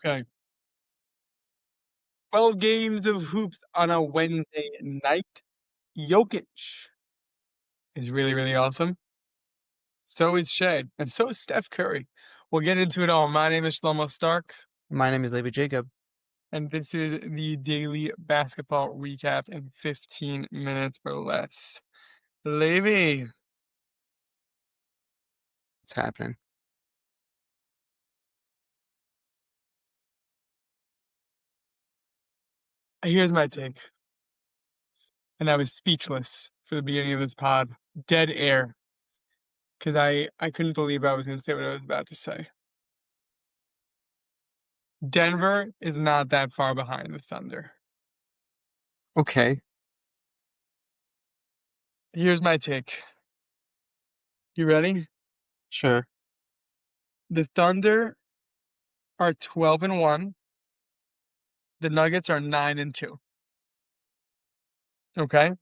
Okay. 12 games of hoops on a Wednesday night. Jokic is really, really awesome. So is Shea, and so is Steph Curry. We'll get into it all. My name is Shlomo Stark, My name is Levi Jacob. and this is the daily basketball recap in 15 minutes or less. Levi, What's happening? here's my take. And I was speechless for the beginning of this pod. Dead air. Because I couldn't believe I was going to say what I was about to say. Denver is not that far behind the Thunder. Okay, Here's my take. You ready? sure. The Thunder are 12-1. The Nuggets are 9-2. Okay?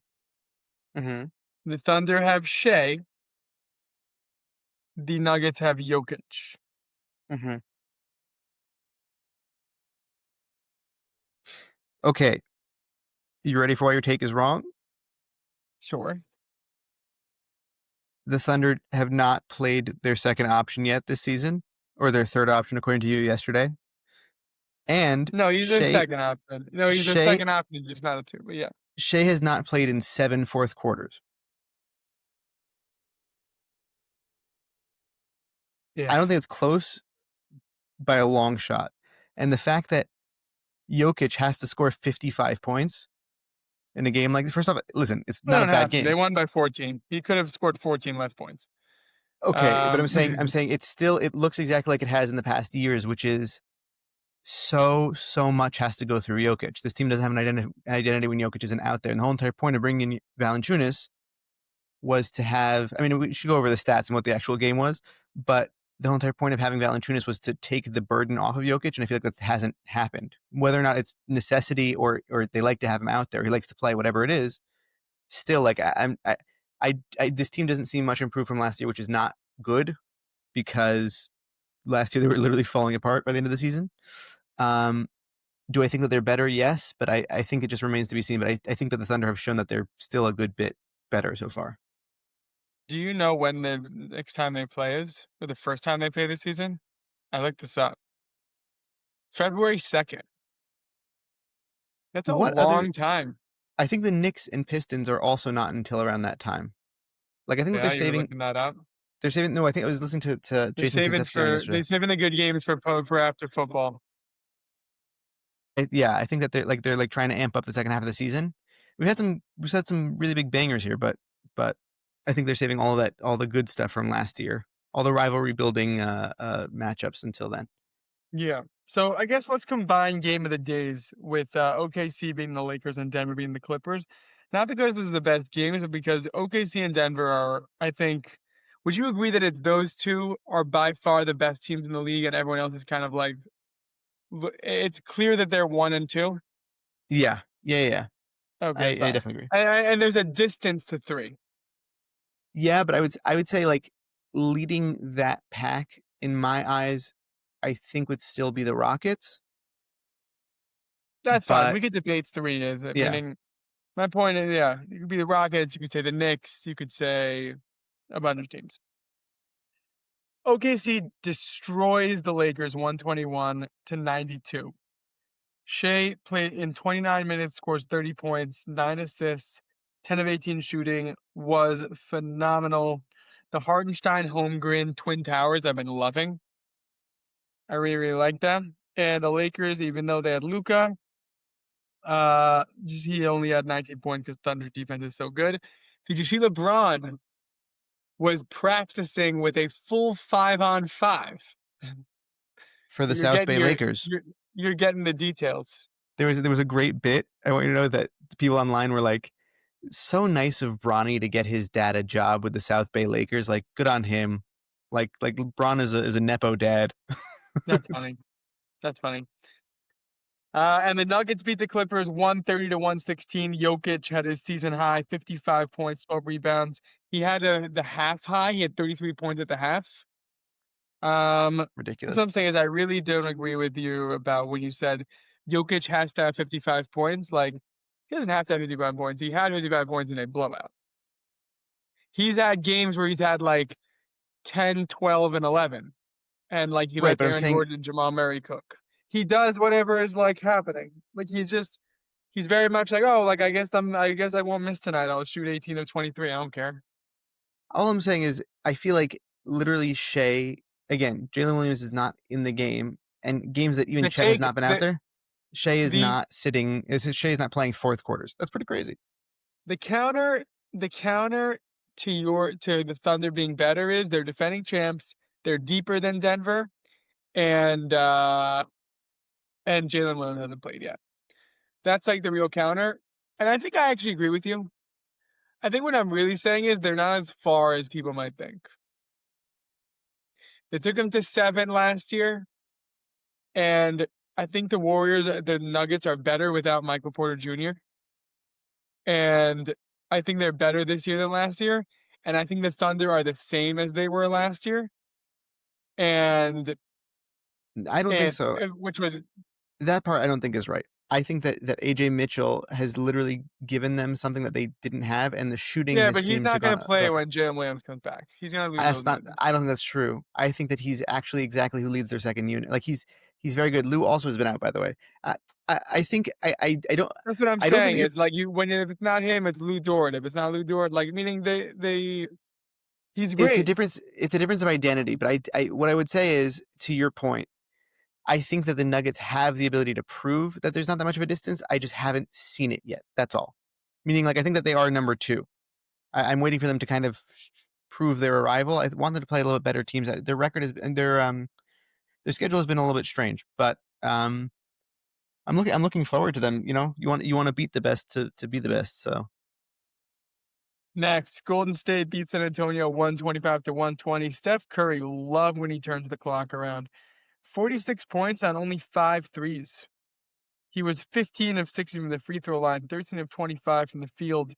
Mm-hmm. The Thunder have Shea. The Nuggets have Jokic. Mm-hmm. Okay, you ready for why your take is wrong? Sure. The Thunder have not played their second option yet this season, or their third option, according to you yesterday. And No, he's their Shea, second option. No, he's their Shea, second option, just not a two. But yeah. Shea has not played in 7 fourth quarters. Yeah. I don't think it's close by a long shot. And the fact that Jokic has to score 55 points in a game like this, first off, listen, it's They not a don't bad have to. They game. won by 14. He could have scored 14 less points. Okay, but I'm Um, saying it's still, it looks exactly like it has in the past years, which is so much has to go through Jokic. This team doesn't have an identity when Jokic isn't out there. And the whole entire point of bringing in Valanciunas was to have. I mean, we should go over the stats and what the actual game was, but the whole entire point of having Valanciunas was to take the burden off of Jokic, and I feel like that hasn't happened. Whether or not it's necessity or they like to have him out there, he likes to play, whatever it is. Still, like this team doesn't seem much improved from last year, which is not good because last year they were literally falling apart by the end of the season. Um, do I think that they're better? Yes, but I think it just remains to be seen. But I think that the Thunder have shown that they're still a good bit better so far. do you know when the next time they play is? Or the first time they play this season? I looked this up. February 2nd. That's a What other? long time. I think the Knicks and Pistons are also not until around that time. Like I think that Yeah, you were looking that up. they're saving. No, I think I was listening to Jason Concepcion They're yesterday. saving the good games for after football. Yeah, I think that they're trying to amp up the second half of the season. We've had some really big bangers here, but I think they're saving all of that, all the good stuff from last year, all the rivalry building matchups until then. Yeah. So I guess let's combine game of the days with OKC beating the Lakers and Denver beating the Clippers. Not because this is the best games, but because OKC and Denver are, I think, would you agree that it's those two are by far the best teams in the league and everyone else is kind of like, it's clear that they're 1 and 2? Yeah. I Okay, fine. definitely agree. And there's a distance to three. Yeah, but I would say like leading that pack in my eyes, I think would still be the Rockets. That's fine. But We could debate three, is it? yeah, Meaning, my point is, yeah, you could be the Rockets, you could say the Knicks, you could say a bunch of teams. OKC destroys the Lakers 121-92. Shea played in 29 minutes, scores 30 points, 9 assists, 10 of 18 shooting, was phenomenal. The Hartenstein Holmgren Twin Towers I've been loving. I really, really like them. And the Lakers, even though they had Luka, he only had 19 points because Thunder defense is so good. Did you see LeBron was practicing with a full 5-on-5? for the You're South getting Bay your Lakers, you're getting the details. there was a great bit. I want you to know that people online were like, so nice of Bronny to get his dad a job with the South Bay Lakers. Like, good on him. Like LeBron is a nepo dad. That's funny. That's funny. And the Nuggets beat the Clippers 130-116. Jokic had his season high, 55 points, 12 rebounds. He had the half high. He had 33 points at the half. That's what Ridiculous. I'm saying is I really don't agree with you about when you said Jokic has to have 55 points. Like, he doesn't have to have 55 points. He had 55 points in a blowout. He's had games where he's had like 10, 12, and 11. And like he Right, lets but I'm Aaron saying Gordon and Jamal Murray cook. He does whatever is like happening. Like he's very much like, oh, like I guess I won't miss tonight. I'll shoot 18 of 23. I don't care. all I'm saying is I feel like literally Shea again, Jalen Williams is not in the game, and games that even The Chet has take not been out there, Shea is the not sitting. Shea is not playing fourth quarters. That's pretty crazy. the counter the counter to the Thunder being better is they're defending champs. They're deeper than Denver, and Jalen Williams hasn't played yet. That's like the real counter. And I think I actually agree with you. I think what I'm really saying is they're not as far as people might think. They took them to 7 last year, and I think the Nuggets are better without Michael Porter Jr. And I think they're better this year than last year. And I think the Thunder are the same as they were last year. And I don't think so. which was That part I don't think is right. I think that AJ Mitchell has literally given them something that they didn't have, and the shooting yeah, has but he's seemed to not going gone to play up. when Jalen Williams comes back. He's going to lose those That's not. minutes. I don't think that's true. I think that he's actually exactly who leads their second unit. Like he's very good. Lou also has been out, by the way. I think That's what I'm I don't think saying. that Is like you when if it's not him, it's Lou Dort. If it's not Lou Dort, like meaning he's it's a great. difference. It's a difference of identity. But I what I would say is to your point. I think that the Nuggets have the ability to prove that there's not that much of a distance. I just haven't seen it yet. That's all. Meaning, like I think that they are number two. I'm waiting for them to kind of prove their arrival. I want them to play a little bit better teams. Their record is and their schedule has been a little bit strange, but I'm looking forward to them. You know, you want to beat the best to be the best. So Next, Golden State beats San Antonio 125 to 120. Steph Curry love when he turns the clock around. 46 points on only 5 threes. He was 15 of 60 from the free throw line, 13 of 25 from the field.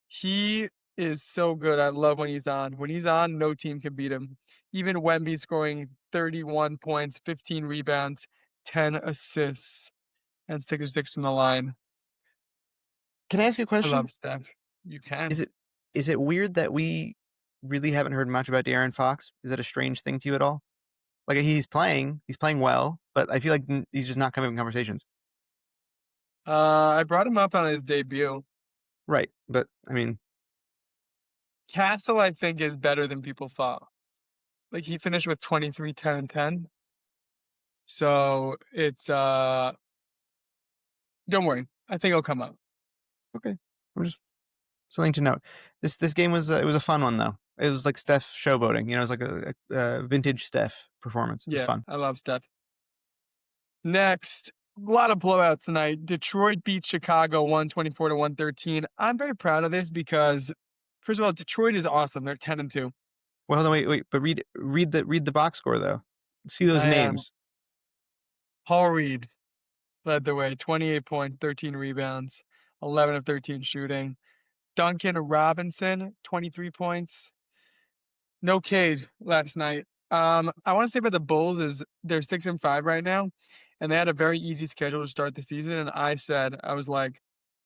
He is so good. I love when he's on. When he's on, no team can beat him. Even Wemby scoring 31 points, 15 rebounds, 10 assists, and 6 of 6 from the line. can I ask you a I question? love Steph. You Is can. it weird that we really haven't heard much about De'Aaron Fox? Is that a strange thing to you at all? Like he's playing well, but I feel like he's just not coming in conversations. I brought him up on his debut. Right, but I mean, Castle, I think, is better than people thought. Like he finished with 23, 10, and 10. So it's don't worry. I think it'll come up. okay. I'm just something to note. This game was it was a fun one though. It was like Steph showboating. You know, it was like a vintage Steph performance. It was Yeah, fun. I love Steph. Next, a lot of blowouts tonight. Detroit beat Chicago 124 to 113. I'm very proud of this because first of all, Detroit is awesome. They're 10 and 2. Well, hold on, wait. But read the box score though. See those I am. names. Paul Reed led the way, 28 points, 13 rebounds, 11 of 13 shooting. Duncan Robinson, 23 points. No Cade last night. I want to say about the Bulls is they're 6 and 5 right now, and they had a very easy schedule to start the season. And I was like,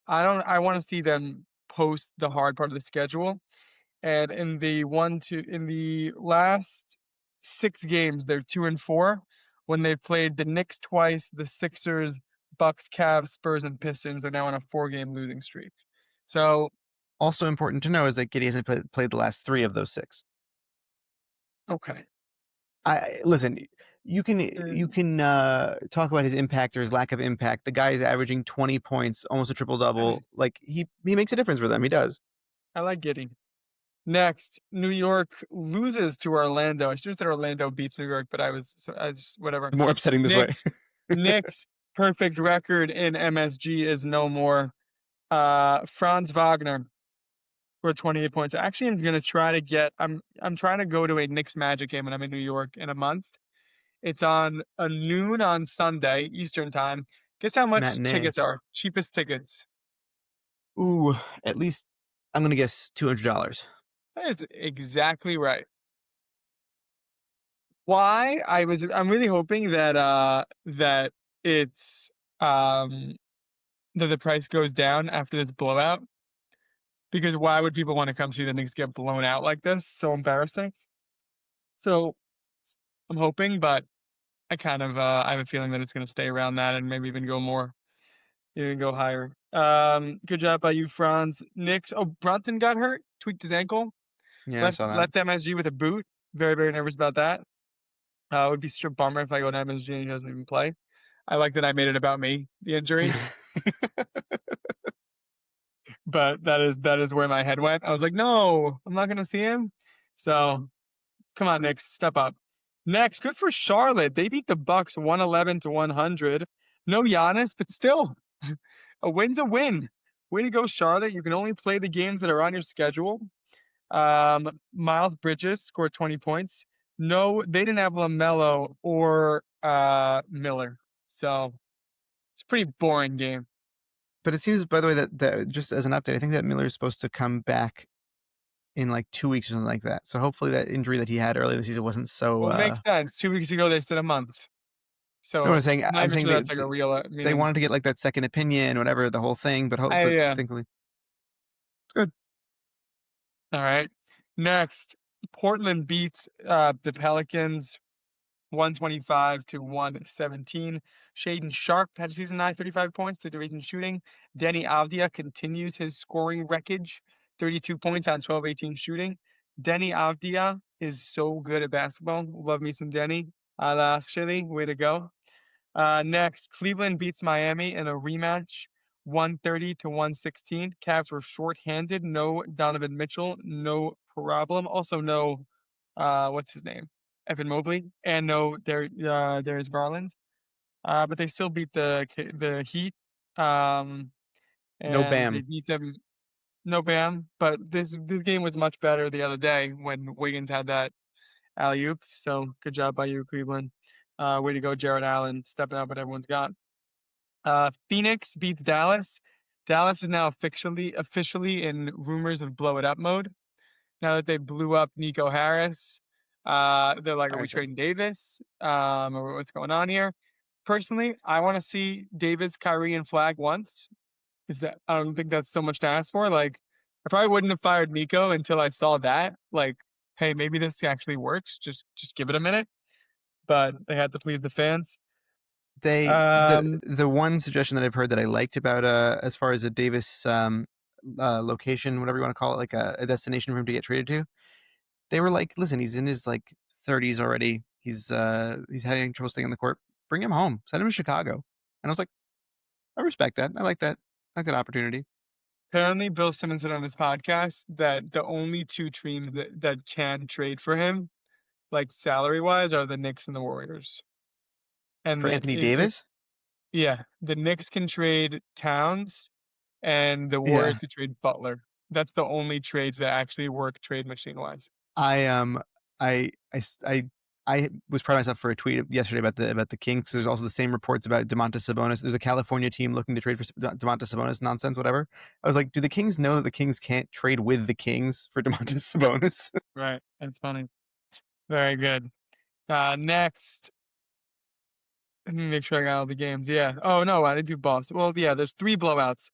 I want to see them post the hard part of the schedule. And in the last 6 games, they're 2 and 4. When they've played the Knicks twice, the Sixers, Bucks, Cavs, Spurs, and Pistons, they're now on a 4-game losing streak. So Also important to know is that Giddy hasn't played the last three of those six. okay. I listen. You Mm, can talk about his impact or his lack of impact. The guy is averaging 20 points, almost a triple double. Like he makes a difference for them. He does. I like Giddy. Next, New York loses to Orlando. I should have said Orlando beats New York, but I just whatever. More upsetting this way. Knicks Knicks perfect record in MSG is no more. Franz Wagner for 28 points. Actually, I'm gonna try to get. I'm trying to go to a Knicks Magic game when I'm in New York in a month. It's on a noon on Sunday Eastern time. Guess how much Matinee. tickets are? Cheapest tickets. Ooh, at least I'm gonna guess $200. That is exactly right. why I'm really hoping that it's um that the price goes down after this blowout, because why would people want to come see the Knicks get blown out like this? So embarrassing. So I'm hoping, but I have a feeling that it's going to stay around that and maybe even go more, even go higher. Good job by you, Franz. Knicks. Oh, Brunson got hurt, tweaked his ankle, Yeah, I left saw that. left MSG with a boot. Very very nervous about that. It would be such a bummer if I go to MSG and he doesn't even play. I like that I made it about me, the injury, but that is where my head went. I was like, no, I'm not going to see him. So come on, Knicks, step up. Next, good for Charlotte. They beat the Bucks 111 to 100. No Giannis, but still, a win's a win. Way to go, Charlotte. You can only play the games that are on your schedule. Miles Bridges scored 20 points. No, they didn't have LaMelo or Miller. So it's a pretty boring game. But it seems, by the way, that just as an update, I think that Miller is supposed to come back in like 2 weeks or something like that. So hopefully that injury that he had earlier this season wasn't so. Well, it makes sense. 2 weeks ago, they said a month. No, So I'm not I'm even saying sure that's like a real they meaning. wanted to get like that second opinion, whatever the whole thing. But Yeah. thankfully it's good. All right. Next, Portland beats the Pelicans 125 to 117. Shaden Sharp had a season high 35 points to division shooting. Denny Avdia continues his scoring wreckage, 32 points on 12-18 shooting. Denny Avdia is so good at basketball. Love me some Denny. Actually, way to go. Next, Cleveland beats Miami in a rematch, 130 to 116. Cavs were shorthanded. No Donovan Mitchell, no problem. Also, no, what's his name? Evan Mobley, and no Darius Garland. But they still beat the Heat. Um, No and they Bam. beat them. No Bam, but this game was much better the other day when Wiggins had that alley oop. So good job by you, Cleveland. Way to go, Jared Allen, stepping up what everyone's got. Phoenix beats Dallas. Dallas is now officially in rumors of blow it up mode. Now that they blew up Nico Harris, they're like, are we Harrison. trading Davis? Or what's going on here? Personally, I want to see Davis, Kyrie, and Flag once. Is that I don't think that's so much to ask for. Like, I probably wouldn't have fired Nico until I saw that. Like, hey, maybe this actually works. Just give it a minute. But they had to please the fans. Um, The one suggestion that I've heard that I liked about as far as a Davis location, whatever you want to call it, like a destination for him to get traded to, they were like, listen, he's in his like 30s already. He's having trouble staying on the court. Bring him home. Send him to Chicago. And I was like, I respect that. I like that. I like that opportunity. Apparently, Bill Simmons said on his podcast that the only two teams that can trade for him, like salary wise, are the Knicks and the Warriors. And For that Anthony if Davis? yeah, the Knicks can trade Towns and the Warriors Yeah. could trade Butler. That's the only trades that actually work trade machine wise. I I I s- I was proud of myself for a tweet yesterday about the Kings. There's also the same reports about Domantas Sabonis. There's a California team looking to trade for Domantas Sabonis nonsense, whatever. I was like, do the Kings know that the Kings can't trade with the Kings for Domantas Sabonis? Right. That's funny. Very good. Next, let me make sure I got all the games. Yeah. Oh no, I didn't do Boston. Well, yeah, there's three blowouts.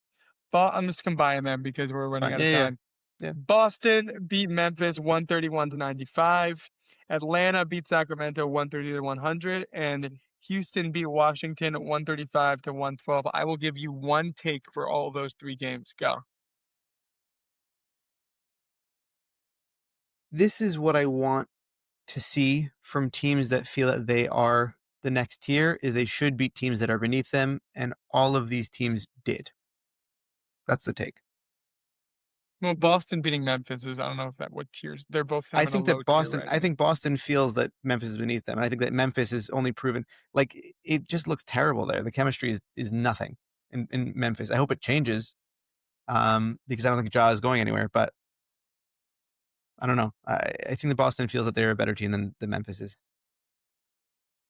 I'm just combining them because we're It's running fine. out of Yeah. time. Yeah. Boston beat Memphis 131 to 95. Atlanta beat Sacramento 130 to 100, and Houston beat Washington 135 to 112. I will give you one take for all those three games. Go. This is what I want to see from teams that feel that they are the next tier is they should beat teams that are beneath them, and all of these teams did. That's the take. Well, Boston beating Memphis is I don't know if that what tiers. They're both kind of in a low tier right I now. think Boston feels that Memphis is beneath them, and I think that Memphis is only proven like it just looks terrible there. The chemistry is nothing in Memphis. I hope it changes, because I don't think Ja is going anywhere. But I don't know. I think that Boston feels that they're a better team than Memphis is.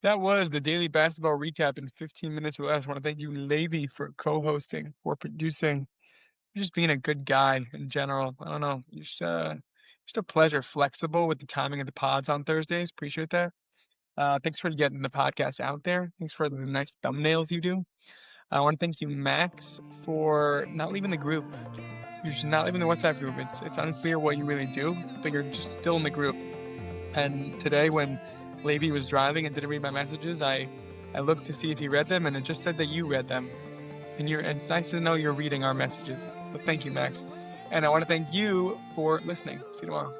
That was the daily basketball recap in 15 minutes or less. I want to thank you, Levy, for co-hosting, for producing, just being a good guy in general. I don't know. You're just a pleasure. Flexible with the timing of the pods on Thursdays. Appreciate that. Thanks for getting the podcast out there. Thanks for the nice thumbnails you do. I want to thank you, Max, for not leaving the group. You're just not leaving the WhatsApp group. It's unclear what you really do, but you're just still in the group. And today, when Levy was driving and didn't read my messages, I looked to see if he read them, and it just said that you read them. And it's nice to know you're reading our messages. So thank you, Max. And I want to thank you for listening. See you tomorrow.